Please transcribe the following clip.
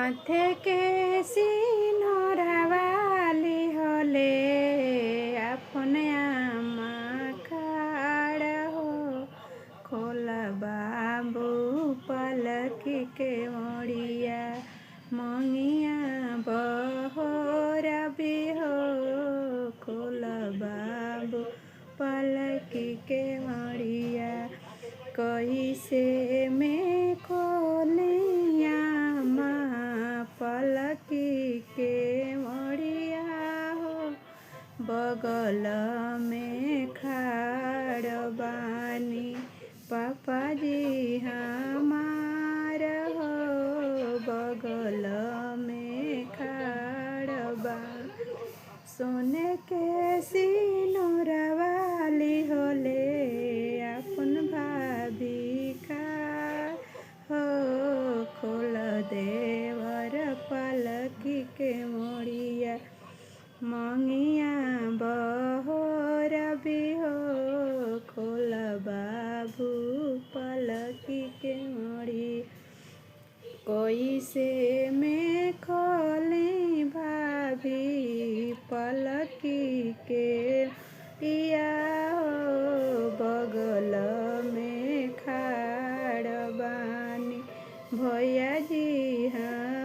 माथे के सिनोरवाली होले अपन आमा खाड़ हो। खोल बाबू पलकी के मोड़िया मंगिया बहोर भी हो। खोल बाबू पलकी के मोड़िया कैसे में खोलिया पलकी के मोड़िया हो। बगल में खाड़ बानी पापा जी हमार हो। बगल में खाड़ बानी सोने के सिनोरवाली होले अपन भाभी का हो। खोल देवर पलकी के मोड़िया मंगिया बहोर भी हो। खोल बाबू पलकी के मोड़ी कैसे में खोली भाभी पलकी के दिया हो। बगल में खाड़ बानी भैया जी हाँ।